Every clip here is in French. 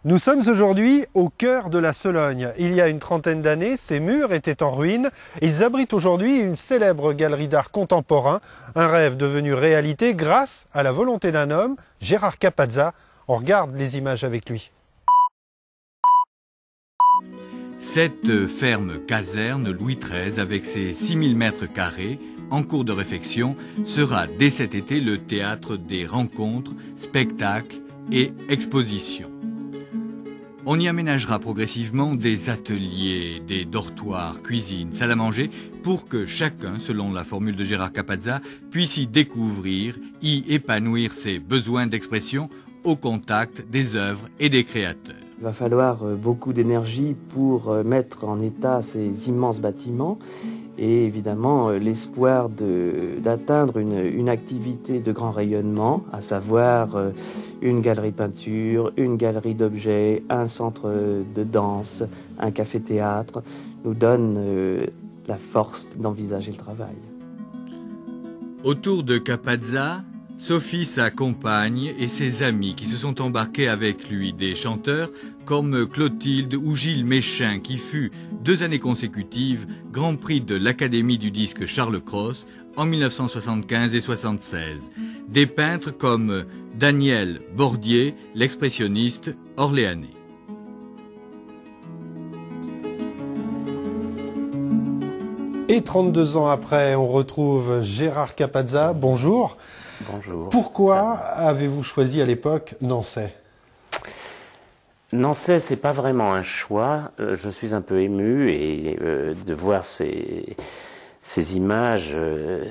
Nous sommes aujourd'hui au cœur de la Sologne. Il y a une trentaine d'années, ces murs étaient en ruine. Ils abritent aujourd'hui une célèbre galerie d'art contemporain, un rêve devenu réalité grâce à la volonté d'un homme, Gérard Capazza. On regarde les images avec lui. Cette ferme caserne Louis XIII, avec ses 6000 mètres carrés, en cours de réfection, sera dès cet été le théâtre des rencontres, spectacles et expositions. On y aménagera progressivement des ateliers, des dortoirs, cuisines, salles à manger, pour que chacun, selon la formule de Gérard Capazza, puisse y découvrir, y épanouir ses besoins d'expression au contact des œuvres et des créateurs. Il va falloir beaucoup d'énergie pour mettre en état ces immenses bâtiments et évidemment l'espoir d'atteindre une activité de grand rayonnement, à savoir une galerie de peinture, une galerie d'objets, un centre de danse, un café-théâtre, nous donne la force d'envisager le travail. Autour de Capazza, Sophie, sa compagne, et ses amis qui se sont embarqués avec lui, des chanteurs comme Clotilde ou Gilles Méchain, qui fut 2 années consécutives Grand Prix de l'Académie du disque Charles Cros en 1975 et 1976. Des peintres comme Daniel Bordier, l'expressionniste orléanais. Et 32 ans après, on retrouve Gérard Capazza. Bonjour. Bonjour. Pourquoi avez-vous choisi à l'époque Nançay ? Nançay, c'est pas vraiment un choix. Je suis un peu ému et de voir ces images,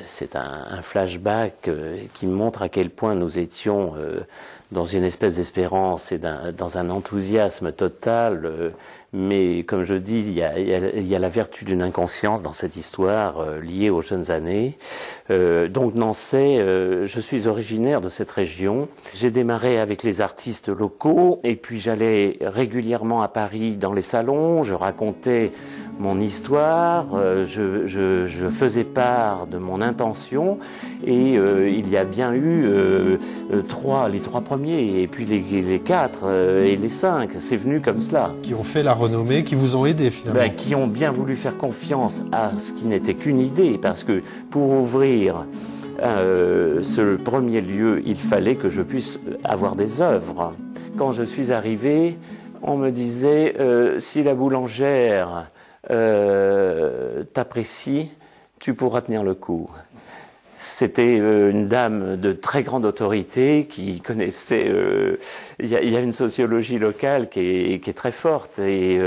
c'est un flashback qui montre à quel point nous étions dans une espèce d'espérance et dans un enthousiasme total. Mais comme je dis, il y a la vertu d'une inconscience dans cette histoire liée aux jeunes années. Donc Nançay, je suis originaire de cette région. J'ai démarré avec les artistes locaux et puis j'allais régulièrement à Paris dans les salons. Je racontais mon histoire, je faisais part de mon intention et il y a bien eu les 3 premiers et puis les 4 et les 5, c'est venu comme cela. Qui ont fait la renommée, qui vous ont aidé finalement. Qui ont bien voulu faire confiance à ce qui n'était qu'une idée, parce que pour ouvrir ce premier lieu, il fallait que je puisse avoir des œuvres. Quand je suis arrivé, on me disait si la boulangère t'apprécie, tu pourras tenir le coup. C'était une dame de très grande autorité qui connaissait. Il y a une sociologie locale qui est très forte et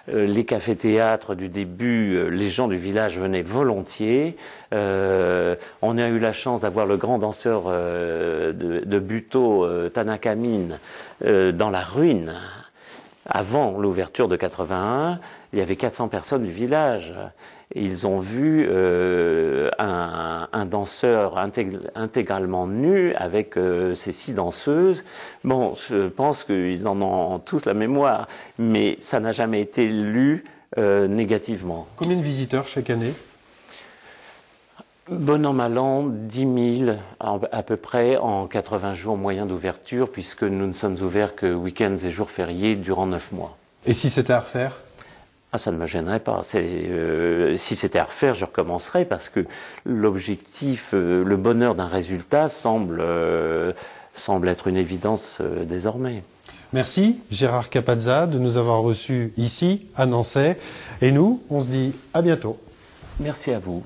les cafés-théâtres du début, les gens du village venaient volontiers. On a eu la chance d'avoir le grand danseur de Buteau, Tanaka-Mine, dans la ruine. Avant l'ouverture de 81, il y avait 400 personnes du village. Ils ont vu un danseur intégralement nu avec ses 6 danseuses. Bon, je pense qu'ils en ont tous la mémoire, mais ça n'a jamais été lu négativement. Combien de visiteurs chaque année ? Bon an, mal an, 10 000 à peu près en 80 jours moyens d'ouverture, puisque nous ne sommes ouverts que week-ends et jours fériés durant 9 mois. Et si c'était à refaire ? Ça ne me gênerait pas. Si c'était à refaire, je recommencerais, parce que l'objectif, le bonheur d'un résultat semble être une évidence désormais. Merci Gérard Capazza de nous avoir reçus ici à Nançay. Et nous, on se dit à bientôt. Merci à vous.